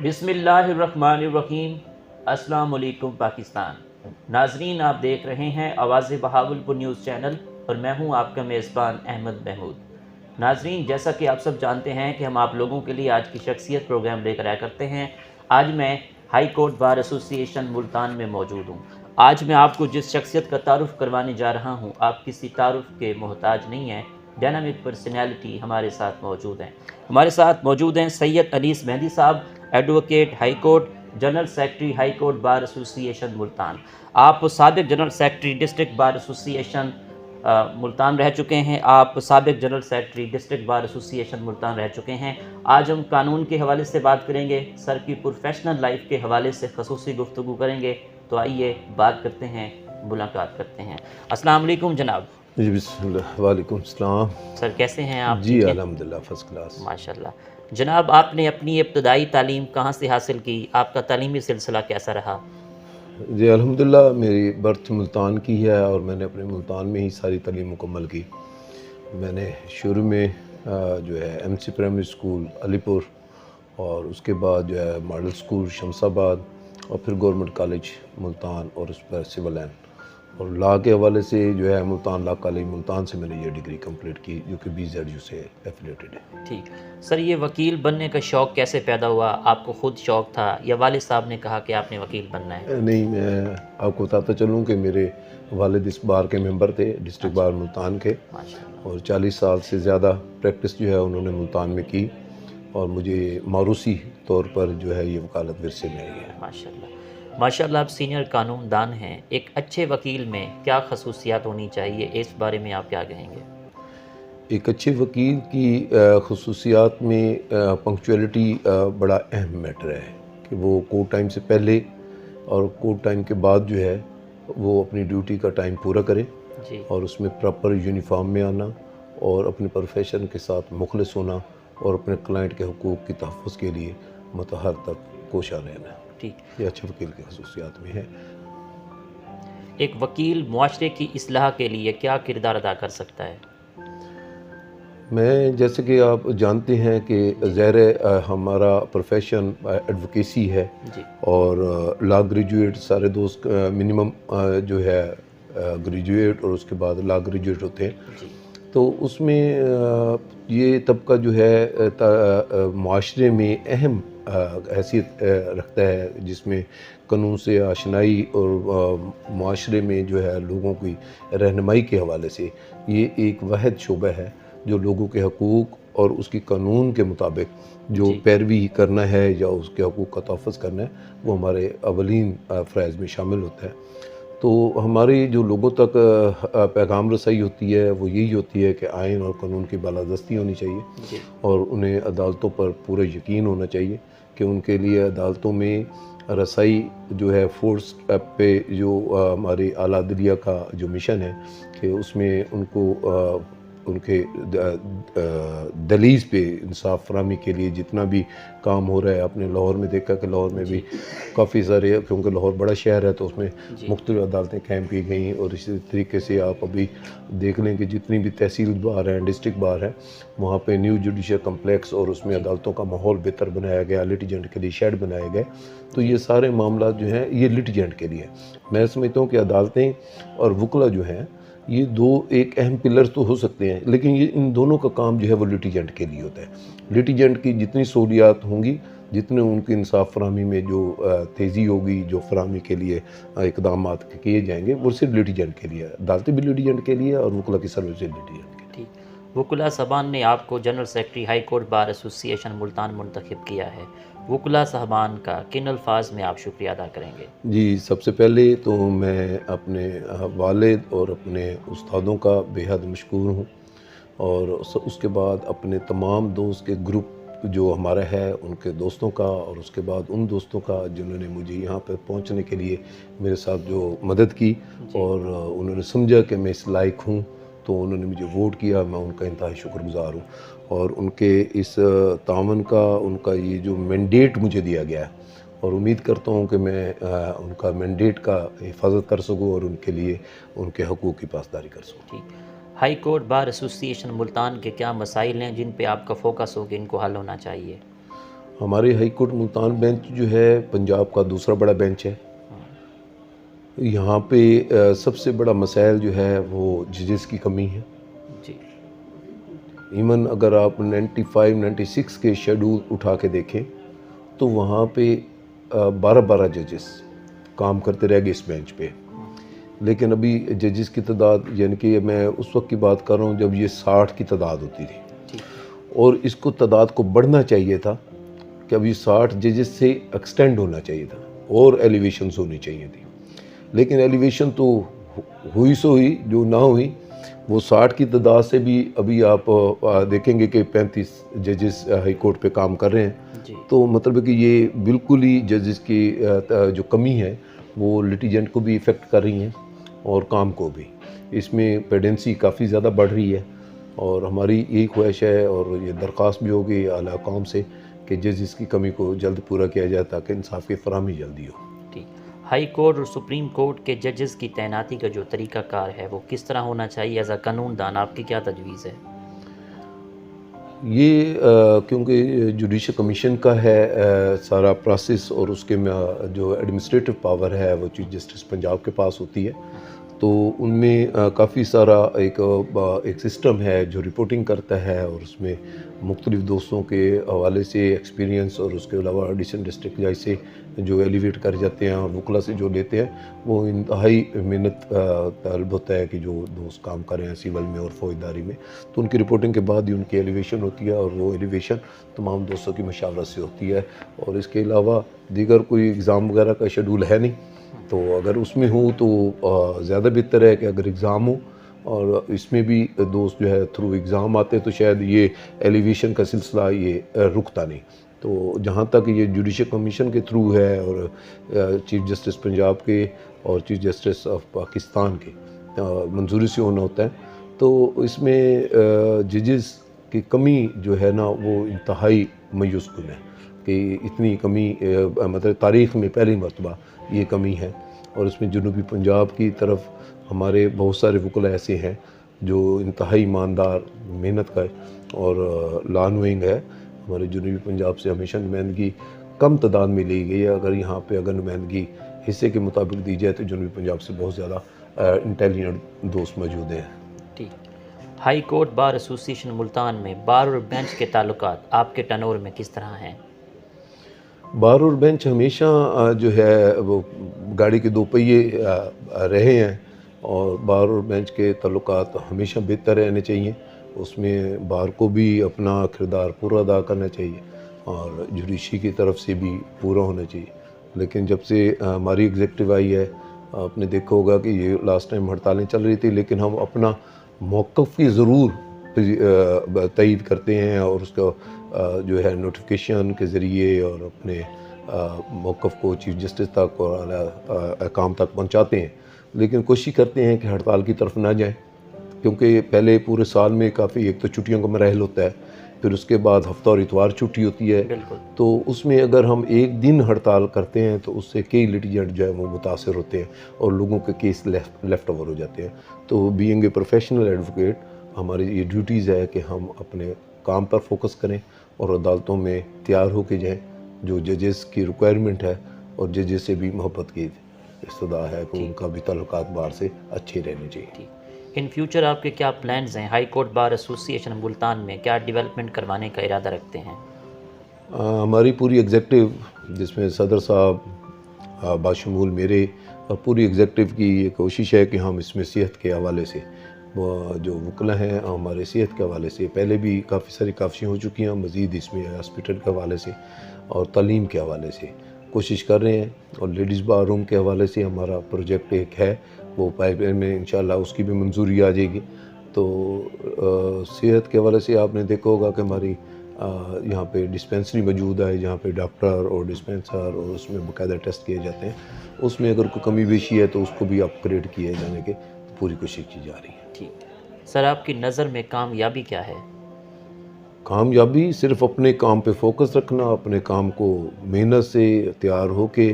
बिस्मिल्लाहिर्रहमानिर्रहीम। अस्सलाम वालेकुम पाकिस्तान। नाजरीन, आप देख रहे हैं आवाज़ बहावलपुर न्यूज़ चैनल और मैं हूं आपका मेज़बान अहमद महमूद। नाजरीन, जैसा कि आप सब जानते हैं कि हम आप लोगों के लिए आज की शख्सियत प्रोग्राम लेकर आया करते हैं। आज मैं high court bar association Multan में मौजूद हूँ। आज मैं आपको जिस शख्सियत का तारुफ़ करवाने जा रहा हूँ, आप किसी तारुफ़ के मोहताज नहीं हैं। डायनामिक पर्सनैलिटी हमारे साथ मौजूद हैं। हमारे साथ मौजूद हैं सैयद अनीस मेहदी साहब, advocate high court, general secretary high court bar association Multan. आप साबिक general secretary district bar association Multan रह चुके हैं। आप साबिक general secretary district bar association Multan रह चुके हैं। आज हम कानून के हवाले से बात करेंगे, सर की प्रोफेशनल लाइफ के हवाले से खसूसी गुफ्तगू करेंगे। तो आइए बात करते हैं, मुलाकात करते हैं। अस्सलाम वालेकुम जनाब। जी बिस्मिल्लाह, वालेकुम सलाम। सर कैसे हैं आप? जी ठीक हैं? अल्हम्दुलिल्लाह फ़र्स्ट क्लास। माशाल्लाह। जनाब, आपने अपनी इब्तदाई तालीम कहाँ से हासिल की? आपका तालीमी सिलसिला कैसा रहा? जी अल्हम्दुलिल्लाह, मेरी बर्थ मुल्तान की है और मैंने अपने मुल्तान में ही सारी तालीम मुकम्मल की। मैंने शुरू में जो है एमसी प्राइमरी स्कूल अलीपुर और उसके बाद जो है मॉडल स्कूल शमसाबाद और फिर गवर्नमेंट कॉलेज मुल्तान और उस पर सिविल लाइन और लॉ के हवाले से जो है मुल्तान लॉ कॉलेज मुल्तान से मैंने ये डिग्री कंप्लीट की जो कि BZU से एफिलेटेड है। ठीक। सर, ये वकील बनने का शौक़ कैसे पैदा हुआ? आपको खुद शौक़ था या वालिद साहब ने कहा कि आपने वकील बनना है? नहीं, मैं आपको बताता चलूँ कि मेरे वालिद इस बार के मेंबर थे, डिस्ट्रिक्ट बार मुल्तान के, माशाल्लाह। और 40 साल से ज़्यादा प्रैक्टिस जो है उन्होंने मुल्तान में की और मुझे मारूसी तौर पर जो है ये वकालत विरसे में आई है। माशाल्लाह। माशाल्लाह, आप सीनियर कानूनदान हैं। एक अच्छे वकील में क्या खसूसियात होनी चाहिए, इस बारे में आप क्या कहेंगे? एक अच्छे वकील की खसूसियात में पंक्चुअलिटी बड़ा अहम मैटर है कि वो कोर्ट टाइम से पहले और कोर्ट टाइम के बाद जो है वो अपनी ड्यूटी का टाइम पूरा करे जी। और उसमें प्रॉपर यूनिफॉर्म में आना और अपने प्रोफेशन के साथ मुखलिस होना और अपने क्लाइंट के हुकूक की तहफ़्फ़ुज़ के लिए मतहर तक कोशा रहना। ठीक। ये अच्छे वकील की खसूसियात में है। एक वकील मुआशरे की इस्लाह के लिए क्या किरदार अदा कर सकता है? मैं जैसे कि आप जानते हैं कि ज़ाहिर है हमारा प्रोफेशन एडवोकेसी है जी। और लॉ ग्रेजुएट सारे दोस्त मिनिमम जो है ग्रेजुएट और उसके बाद लॉ ग्रेजुएट होते हैं। जी। तो उसमें ये तबका जो है माशरे में अहम हैसियत रखता है जिसमें कानून से आशनाई और माशरे में जो है लोगों की रहनुमाई के हवाले से ये एक वाहिद शोबा है जो लोगों के हकूक़ और उसकी कानून के मुताबिक जो पैरवी करना है या उसके हकूक़ का तहफ़्फ़ुज़ करना है वो हमारे अवलीन फ़राइज़ में शामिल होता है। तो हमारी जो लोगों तक पैगाम रसाई होती है वो यही होती है कि आइन और कानून की बालादस्ती होनी चाहिए और उन्हें अदालतों पर पूरा यकीन होना चाहिए कि उनके लिए अदालतों में रसाई जो है फोर्स पे जो हमारी आला अदलिया का जो मिशन है कि उसमें उनको उनके दलीज़ पे इंसाफ फराहमी के लिए जितना भी काम हो रहा है। आपने लाहौर में देखा कि लाहौर में भी काफ़ी सारे, क्योंकि लाहौर बड़ा शहर है तो उसमें मुख्तलिफ अदालतें कायम की गई और इसी तरीके से आप अभी देख लें कि जितनी भी तहसील बार हैं, डिस्ट्रिक्ट बार हैं, वहाँ पे न्यू जुडिशल कम्प्लेक्स और उसमें अदालतों का माहौल बेहतर बनाया गया, लिटिजेंट के लिए शेड बनाए गए। तो ये सारे मामला जो हैं ये लिटिजेंट के लिए। मैं समझता हूँ कि अदालतें और वकला जो हैं ये दो एक अहम पिलर तो हो सकते हैं, लेकिन ये इन दोनों का काम जो है वो लिटिजेंट के लिए होता है। लिटिजेंट की जितनी सहूलियात होंगी, जितने उनकी इंसाफ फराहमी में जो तेज़ी होगी, जो फराहमी के लिए इकदाम किए जाएंगे, वो सिर्फ लिटिजेंट के लिए है। अदालतें भी लिटिजेंट के लिए और वकला की सर्विस भी लिटिजेंट के लिए। ठीक। वकुला साहबान ने आपको general secretary high court bar association Multan मुंतखब किया है। वकुला साहबान का किन अल्फाज में आप शुक्रिया अदा करेंगे? जी, सबसे पहले तो मैं अपने वालिद और अपने उस्तादों का बेहद मशकूर हूँ और उसके बाद अपने तमाम दोस्त के ग्रुप जो हमारा है उनके दोस्तों का और उसके बाद उन दोस्तों का जिन्होंने मुझे यहाँ पर पहुँचने के लिए मेरे साथ जो मदद की और उन्होंने समझा कि मैं इस लायक हूँ तो उन्होंने मुझे वोट किया। मैं उनका इंतहाई शुक्रगुज़ार हूँ और उनके इस तावन का, उनका ये जो मैंडेट मुझे दिया गया है और उम्मीद करता हूँ कि मैं उनका मैंडेट का हिफाजत कर सकूँ और उनके लिए उनके हकूक़ की पासदारी कर सकूँ। ठीक। High court bar association Multan के क्या मसाइल हैं जिन पे आपका फोकस हो कि इनको हल होना चाहिए? हमारे हाई कोर्ट मुल्तान बेंच जो है पंजाब का दूसरा बड़ा बेंच है। यहाँ पे सबसे बड़ा मसाइल जो है वो जजेस की कमी है। जी। इवन अगर आप 95-96 के शेड्यूल उठा के देखें तो वहाँ पे 12-12 जजेस काम करते रह गए इस बेंच पे। लेकिन अभी जजेस की तादाद, यानी कि मैं उस वक्त की बात कर रहा हूँ जब ये 60 की तादाद होती थी, और इसको तादाद को बढ़ना चाहिए था कि अभी 60 जजेस से एक्सटेंड होना चाहिए था और एलिवेशंस होनी चाहिए थी। लेकिन एलिवेशन तो हुई सो हुई, जो ना हुई वो 60 की तादाद से भी अभी आप देखेंगे कि 35 जजेस हाई कोर्ट पे काम कर रहे हैं। तो मतलब है कि ये बिल्कुल ही जजेस की जो कमी है वो लिटिजेंट को भी इफ़ेक्ट कर रही हैं और काम को भी। इसमें पेडेंसी काफ़ी ज़्यादा बढ़ रही है और हमारी यही ख्वाहिश है और ये दरख्वास्त भी होगी आला कौम से कि जजेस की कमी को जल्द पूरा किया जाए ताकि इंसाफ की फराहमी जल्दी हो। ठीक। हाई कोर्ट और सुप्रीम कोर्ट के जजेस की तैनाती का जो तरीक़ाकार है वो किस तरह होना चाहिए? एज अ कानूनदान आपकी क्या तजवीज़ है? ये क्योंकि जुडिशल कमीशन का है सारा प्रोसेस, और उसके में जो एडमिनिस्ट्रेटिव पावर है वो चीफ जस्टिस पंजाब के पास होती है। तो उनमें काफ़ी सारा एक सिस्टम है जो रिपोर्टिंग करता है और उसमें मुख्तलिफ़ दोस्तों के हवाले से एक्सपीरियंस और उसके अलावा एडिशनल डिस्ट्रिक्ट जज से जो एलिवेट कर जाते हैं और वकला से जो लेते हैं वो इंतहाई मेहनत तलब होता है कि जो दोस्त काम कर रहे हैं सिविल में और फौजदारी में, तो उनकी रिपोर्टिंग के बाद ही उनकी एलिवेशन होती है और वो एलिवेशन तमाम दोस्तों की मशावरत से होती है। और इसके अलावा दीगर कोई एग्ज़ाम वगैरह का शेड्यूल है नहीं, तो अगर उसमें हो तो ज़्यादा बेहतर है कि अगर एग्ज़ाम हो, और इसमें भी दोस्त जो है थ्रू एग्ज़ाम आते तो शायद ये एलिवेशन का सिलसिला ये रुकता नहीं। तो जहाँ तक ये जुडिशल कमीशन के थ्रू है और चीफ जस्टिस पंजाब के और चीफ जस्टिस ऑफ पाकिस्तान के मंजूरी से होना होता है, तो इसमें जजेस की कमी जो है ना वो इंतहाई मायूस कुन है कि इतनी कमी मतलब तारीख़ में पहली मरतबा ये कमी है। और इसमें जनूबी पंजाब की तरफ हमारे बहुत सारे वकला ऐसे हैं जो इंतहाई ईमानदार, मेहनत का और लानोइंग है। हमारे जनूबी पंजाब से हमेशा नुमाइंदगी कम तादाद में ली गई है। अगर यहाँ पे अगर नुमाइंदगी हिस्से के मुताबिक दी जाए तो जनूबी पंजाब से बहुत ज़्यादा इंटेलिजेंट दोस्त मौजूद हैं। ठीक। High court bar association Multan में बार और बेंच के ताल्लुकात आपके टर्नओवर में किस तरह हैं? बार और बेंच हमेशा जो है वो गाड़ी के दो पहिए रहे हैं और बार और बेंच के ताल्लुकात हमेशा बेहतर रहने चाहिए। उसमें बार को भी अपना किरदार पूरा अदा करना चाहिए और जुडिशरी की तरफ से भी पूरा होना चाहिए। लेकिन जब से हमारी एग्जेक्टिव आई है, आपने देखा होगा कि ये लास्ट टाइम हड़तालें चल रही थी, लेकिन हम अपना मौक़िफ़ की ज़रूर तईद करते हैं और उसका जो है नोटिफिकेशन के ज़रिए और अपने मौक़िफ़ को चीफ जस्टिस तक और आला अहकाम तक पहुँचाते हैं। लेकिन कोशिश करते हैं कि हड़ताल की तरफ ना जाएं, क्योंकि पहले पूरे साल में काफ़ी एक तो छुट्टियों का मरहल होता है, फिर उसके बाद हफ्ता और इतवार छुट्टी होती है। तो उसमें अगर हम एक दिन हड़ताल करते हैं तो उससे कई लिटिजेंट जो है वो मुतासर होते हैं और लोगों के केस लेफ़्ट ओवर हो जाते हैं। तो बीइंग ए प्रोफेशनल एडवोकेट हमारी ये ड्यूटीज़ है कि हम अपने काम पर फोकस करें और अदालतों में तैयार होके जाएं। जो जजेस की रिक्वायरमेंट है और जजेस से भी मोहब्बत की इस्तदा है कि उनका भी ताल्लुकात बार से अच्छे रहने चाहिए। इन फ्यूचर आपके क्या प्लान्स हैं? High court bar association Multan में क्या डेवलपमेंट करवाने का इरादा रखते हैं? हमारी पूरी एग्जेक्टिव, जिसमें सदर साहब बाशमूल मेरे और पूरी एग्जेक्टिव की ये कोशिश है कि हम इसमें सेहत के हवाले से जो वकला हैं हमारे सेहत के हवाले से पहले भी काफ़ी सारी काफ़ियाँ हो चुकी हैं, मज़ीद इसमें हॉस्पिटल के हवाले से और तालीम के हवाले से कोशिश कर रहे हैं। और लेडीज़ बार रूम के हवाले से हमारा प्रोजेक्ट एक है, वो पाइपलाइन में इंशाल्लाह उसकी भी मंजूरी आ जाएगी। तो सेहत के हवाले से आपने देखा होगा कि हमारी यहाँ पे डिस्पेंसरी मौजूद है, जहाँ पे डॉक्टर और डिस्पेंसर और उसमें बाकायदा टेस्ट किए जाते हैं। उसमें अगर कोई कमी बेशी है तो उसको भी अपग्रेड किए जाने के पूरी कोशिश की जा रही है। ठीक सर, आपकी नज़र में कामयाबी क्या है? कामयाबी सिर्फ अपने काम पे फोकस रखना, अपने काम को मेहनत से तैयार होके,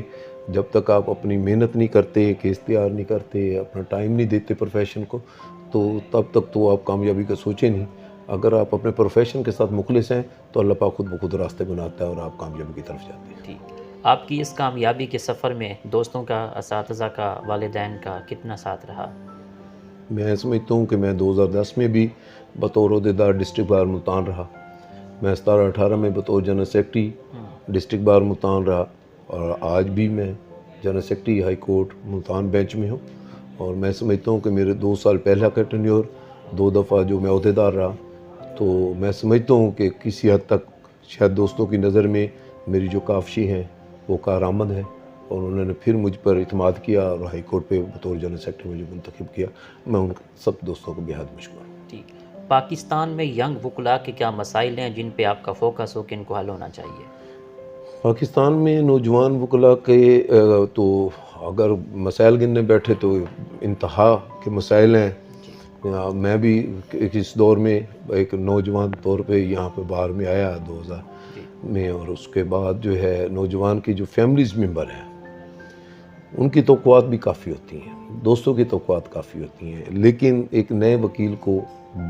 जब तक आप अपनी मेहनत नहीं करते, केस तैयार नहीं करते, अपना टाइम नहीं देते प्रोफेशन को, तो तब तक तो आप कामयाबी का सोचें नहीं। अगर आप अपने प्रोफेशन के साथ मुखलिस हैं तो अल्लाह पाक खुद ब खुद रास्ते बनाता है और आप कामयाबी की तरफ जाते हैं। ठीक। आपकी इस कामयाबी के सफ़र में दोस्तों का, असातिज़ा का, वालिदैन का कितना साथ रहा? मैं समझता हूँ कि मैं 2010 में भी बतौर ओहदेदार डिस्ट्रिक्ट बार मुल्तान रहा। मैं 17-18 में बतौर general secretary district bar Multan रहा, और आज भी मैं general secretary high court Multan bench में हूँ। और मैं समझता हूँ कि मेरे 2 साल पहला का टेन्योर, 2 दफ़ा जो मैं ओहदेदार रहा, तो मैं समझता हूँ कि किसी हद तक शायद दोस्तों की नज़र में मेरी जो काफशी हैं वो कारआमद है, और उन्होंने फिर मुझ पर इत्मीनान किया और हाई कोर्ट पे बतौर जनरल सेक्रेटरी मुझे मुंतखब किया। मैं उन सब दोस्तों को बेहद मशकूर हूँ। ठीक। पाकिस्तान में यंग वकला के क्या मसाइल हैं जिन पे आपका फोकस हो कि इनको हल होना चाहिए? पाकिस्तान में नौजवान वकला के तो अगर मसाइल गिनने बैठे तो इंतहा के मसाइल हैं। मैं भी इस दौर में एक नौजवान तौर पे यहाँ पे बाहर में आया 2000 में, और उसके बाद जो है नौजवान की जो फैमिलीज़ मेंबर हैं उनकी तवक्कुआत भी काफ़ी होती हैं, दोस्तों की तवक्कुआत काफ़ी होती हैं, लेकिन एक नए वकील को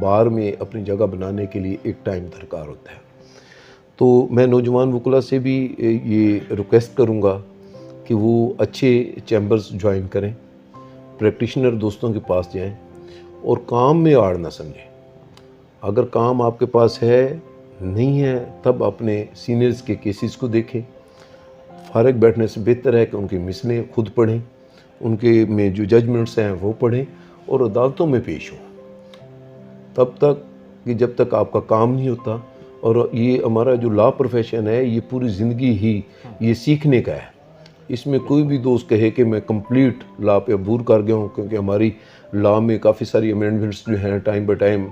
बार में अपनी जगह बनाने के लिए एक टाइम दरकार होता है। तो मैं नौजवान वकला से भी ये रिक्वेस्ट करूँगा कि वो अच्छे चैम्बर्स ज्वाइन करें, प्रैक्टिशनर दोस्तों के पास जाएं और काम में आड़ ना समझें। अगर काम आपके पास है नहीं है तब अपने सीनियर्स के केसेस को देखें। फारग बैठने से बेहतर है कि उनकी मिसलें खुद पढ़ें, उनके में जो जजमेंट्स हैं वो पढ़ें और अदालतों में पेश हों, तब तक कि जब तक आपका काम नहीं होता। और ये हमारा जो लॉ प्रोफेशन है ये पूरी ज़िंदगी ही ये सीखने का है। इसमें कोई भी दोस्त कहे कि मैं कंप्लीट लॉ पे अबूर कर गया हूँ, क्योंकि हमारी लॉ में काफ़ी सारी अमेंडमेंट्स जो हैं टाइम बाय टाइम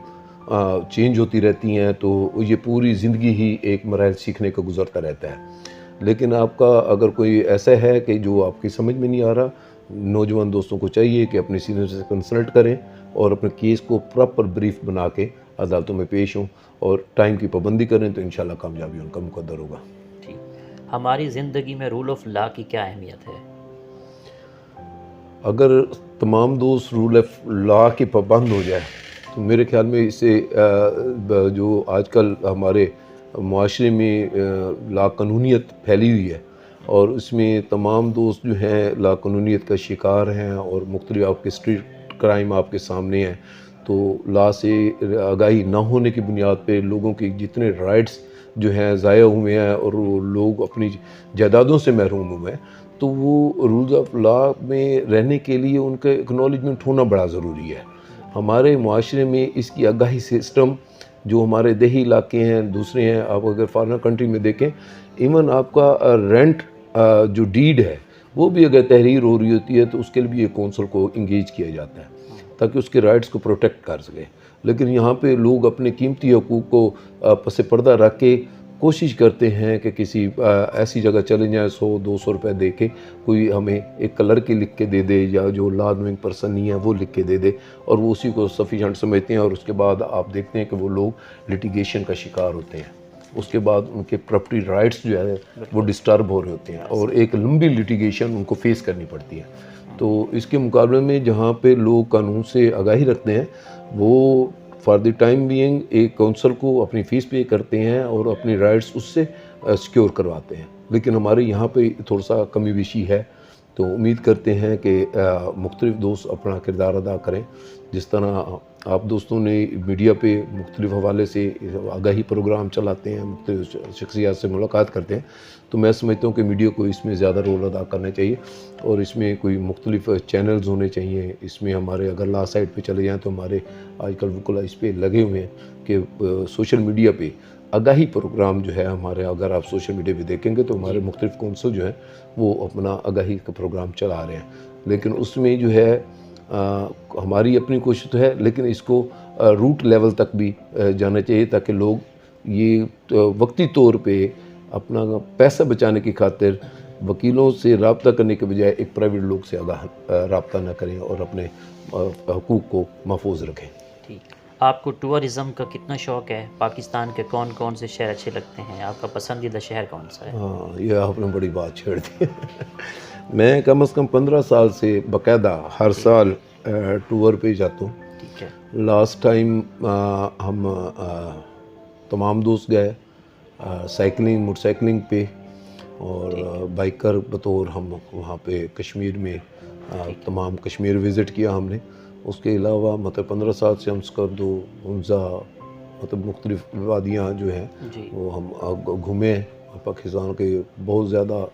चेंज होती रहती हैं, तो ये पूरी ज़िंदगी ही एक मराहल सीखने का गुजरता रहता है। लेकिन आपका अगर कोई ऐसा है कि जो आपकी समझ में नहीं आ रहा, नौजवान दोस्तों को चाहिए कि अपने सीनियर से कंसल्ट करें और अपने केस को प्रॉपर ब्रीफ बना के अदालतों में पेश हों और टाइम की पाबंदी करें, तो इंशाल्लाह कामयाबी उनका मुकद्दर होगा। ठीक। हमारी ज़िंदगी में रूल ऑफ लॉ की क्या अहमियत है? अगर तमाम दोस्त रूल ऑफ लॉ के पाबंद हो जाए तो मेरे ख्याल में इससे जो आजकल हमारे माशरे में लाकानूनियत फैली हुई है और इसमें तमाम दोस्त जो हैं लाकानूनियत का शिकार हैं और मुख्तलिफ आपके स्ट्रीट क्राइम आपके सामने हैं, तो लॉ से आगाही ना होने की बुनियाद पे लोगों के जितने राइट्स जो हैं ज़ाया हुए हैं और वो लोग अपनी जायदादों से महरूम हुए हैं, तो वो रूल्स ऑफ लॉ में रहने के लिए उनका एक्नॉलेजमेंट होना बड़ा ज़रूरी है। हमारे माशरे में इसकी आगाही सिस्टम जो हमारे देही इलाके हैं, दूसरे हैं, आप अगर फॉरेन कंट्री में देखें, इवन आपका रेंट जो डीड है वो भी अगर तहरीर हो रही होती है तो उसके लिए भी एक कौंसल को इंगेज किया जाता है ताकि उसके राइट्स को प्रोटेक्ट कर सके। लेकिन यहाँ पे लोग अपने कीमती हकूक़ को पस पर्दा रख के कोशिश करते हैं कि किसी ऐसी जगह चले जाएँ 100-200 रुपये दे के कोई हमें एक क्लर्क लिख के दे दे या जो लॉ नोइंग पर्सन नहीं है वो लिख के दे दे और वो उसी को सफिशेंट समझते हैं, और उसके बाद आप देखते हैं कि वो लोग लिटिगेशन का शिकार होते हैं। उसके बाद उनके प्रॉपर्टी राइट्स जो है वो डिस्टर्ब हो रहे होते हैं और एक लंबी लिटिगेशन उनको फेस करनी पड़ती है। तो इसके मुकाबले में जहाँ पे लोग कानून से आगाही रखते हैं वो फॉर द टाइम बीइंग एक काउंसिल को अपनी फ़ीस पे करते हैं और अपनी राइट्स उससे सिक्योर करवाते हैं। लेकिन हमारे यहाँ पे थोड़ा सा कमी बेशी है, तो उम्मीद करते हैं कि मुख्तलिफ दोस्त अपना किरदार अदा करें। जिस तरह आप दोस्तों ने मीडिया पे मुख्तलिफ हवाले से आगाही प्रोग्राम चलाते हैं, मुख्तलिफ शख्सियात से मुलाकात करते हैं, तो मैं समझता हूँ कि मीडिया को इसमें ज़्यादा रोल अदा करना चाहिए और इसमें कोई मुख्तलिफ चैनल्स होने चाहिए। इसमें हमारे अगर ला साइड पे चले जाएँ तो हमारे आजकल बिल्कुल इस पर लगे हुए हैं कि सोशल मीडिया पे आगाही प्रोग्राम जो है हमारे, अगर आप सोशल मीडिया पे देखेंगे तो हमारे मुख्तलिफ कौंसल जो हैं वो अपना आगाही का प्रोग्राम चला रहे हैं। लेकिन उसमें जो है हमारी अपनी कोशिश तो है, लेकिन इसको रूट लेवल तक भी जाना चाहिए ताकि लोग ये वक्ती तौर पे अपना पैसा बचाने की खातिर वकीलों से रब्ता करने के बजाय एक प्राइवेट लोग से आगाह रब्ता ना करें और अपने हकूक़ को महफूज रखें। ठीक। आपको टूरिज़म का कितना शौक़ है? पाकिस्तान के कौन कौन से शहर अच्छे लगते हैं? आपका पसंदीदा शहर कौन सा है? हाँ, ये आपने बड़ी बात छेड़ दी। मैं कम से कम 15 साल से बाकायदा हर साल टूर पे जाता हूँ। ठीक है। लास्ट टाइम हम तमाम दोस्त गए साइकिलिंग मोटरसाइकिलिंग पे, और बाइकर बतौर हम वहाँ पे कश्मीर में तमाम कश्मीर विज़िट किया हमने। उसके अलावा मतलब 15 साल से हम स्कर्दो हुंज़ा मतलब मुख्तलिफ वादियाँ जो हैं वो हम घूमे। पाकिस्तान के बहुत ज़्यादा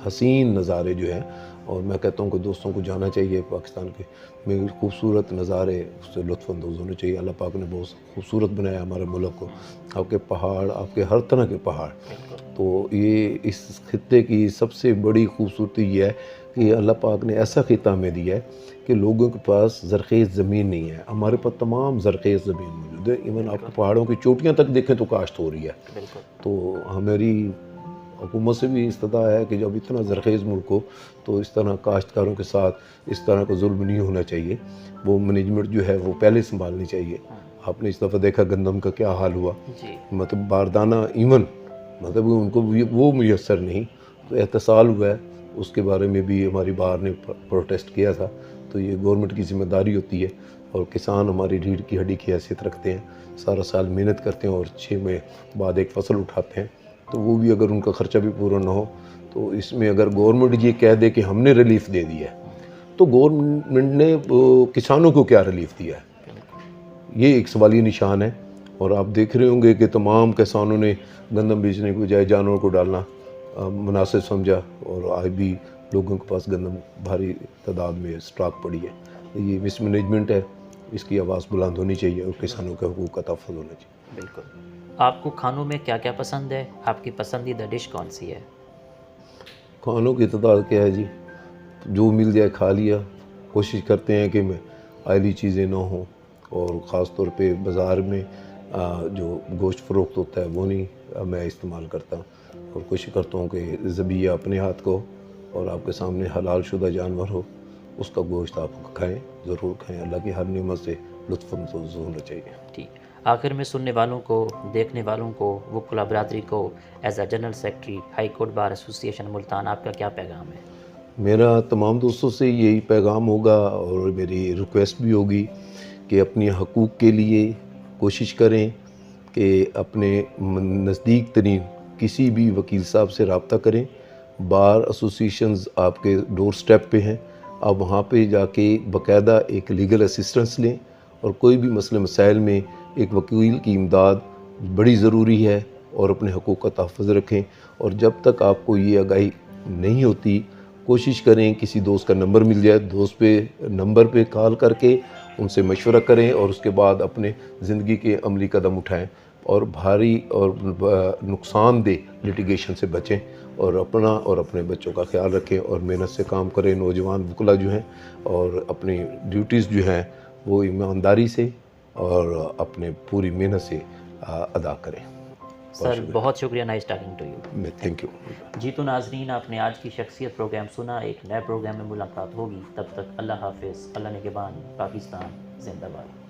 हसीन नज़ारे जो हैं, और मैं कहता हूँ कि दोस्तों को जाना चाहिए पाकिस्तान के में खूबसूरत नज़ारे, उससे लुत्फ़अंदोज़ होने चाहिए। अल्लाह पाक ने बहुत खूबसूरत बनाया हमारे मुल्क को, आपके पहाड़, आपके हर तरह के पहाड़। तो ये इस खित्ते की सबसे बड़ी खूबसूरती ये है कि अल्लाह पाक ने ऐसा खित्ता हमें दिया है कि लोगों के पास ज़रख़ेज़ ज़मीन नहीं है, हमारे पास तमाम ज़रख़ेज़ ज़मीन मौजूद है। इवन आप पहाड़ों की चोटियाँ तक देखें तो काश्त हो रही है। तो हमारी हुकूमत से भी इस्तदा है कि जब इतना ज़रख़ेज़ मुल्क हो तो इस तरह काश्तकारों के साथ इस तरह का जुल्म नहीं होना चाहिए। वो मैनेजमेंट जो है वो पहले संभालनी चाहिए। आपने इस दफ़ा देखा गंदम का क्या हाल हुआ, मतलब बारदाना इवन मतलब उनको वो मुयस्सर नहीं, तो एहतसाल हुआ है, उसके बारे में भी हमारी बाहर ने प्रोटेस्ट किया था। तो ये गवर्नमेंट की ज़िम्मेदारी होती है, और किसान हमारी रीढ़ की हड्डी की हैसियत रखते हैं, सारा साल मेहनत करते हैं और 6 महीने बाद एक फ़सल उठाते हैं। तो वो भी अगर उनका ख़र्चा भी पूरा ना हो, तो इसमें अगर गवर्नमेंट ये कह दे कि हमने रिलीफ़ दे दिया है, तो गवर्नमेंट ने किसानों को क्या रिलीफ़ दिया है, ये एक सवालिया निशान है। और आप देख रहे होंगे कि तमाम किसानों ने गंदम बेचने के बजाय जानवरों को डालना मुनासिब समझा, और आज भी लोगों के पास गंदम भारी तादाद में स्टॉक पड़ी है। ये मिसमैनेजमेंट है, इसकी आवाज़ बुलंद होनी चाहिए और किसानों के हकूक़ का तहफ़्फ़ुज़ होना चाहिए। बिल्कुल। आपको खानों में क्या क्या पसंद है? आपकी पसंदीदा डिश कौन सी है? खानों की तादाद क्या है जी, जो मिल जाए खा लिया। कोशिश करते हैं कि मैं ऑयली चीज़ें ना हों, और ख़ास तौर पे बाज़ार में जो गोश्त फ़रोख्त होता है वो नहीं मैं इस्तेमाल करता, और कोशिश करता हूँ कि ज़बिया अपने हाथ को और आपके सामने हलाल शुदा जानवर हो, उसका गोश्त आप खाएँ, ज़रूर खाएँ। अल्लाह की हर नेमत से लुत्फ़अंदोज़ होना चाहिए। ठीक। आखिर में सुनने वालों को, देखने वालों को, वकुला बरादरी को as a general secretary high court bar association Multan आपका क्या पैगाम है? मेरा तमाम दोस्तों से यही पैगाम होगा और मेरी रिक्वेस्ट भी होगी कि अपने हकूक़ के लिए कोशिश करें कि अपने नज़दीक तरीन किसी भी वकील साहब से रब्ता करें। बार एसोसिएशंस आपके डोर स्टेप पे हैं, आप वहाँ पे जाके बाकायदा एक लीगल असिस्टेंस लें, और कोई भी मसले मसाइल में एक वकील की इमदाद बड़ी ज़रूरी है, और अपने हकूक़ का तहफ़्फ़ुज़ रखें। और जब तक आपको ये आगाही नहीं होती, कोशिश करें किसी दोस्त का नंबर मिल जाए, दोस्त पे नंबर पे कॉल करके उनसे मशवरा करें, और उसके बाद अपने ज़िंदगी के अमली कदम उठाएं, और भारी और नुकसानदेह लिटिगेशन से बचें, और अपना और अपने बच्चों का ख्याल रखें, और मेहनत से काम करें। नौजवान वकुला जो हैं, और अपनी ड्यूटीज़ जो हैं वो ईमानदारी से और अपने पूरी मेहनत से अदा करें। सर बहुत शुक्रिया, nice talking to you. Thank you. जी तो नाजरीन, आपने आज की शख्सियत प्रोग्राम सुना। एक नए प्रोग्राम में मुलाकात होगी, तब तक अल्लाह हाफिज़, अल्लाह निगहबान, पाकिस्तान जिंदाबाद।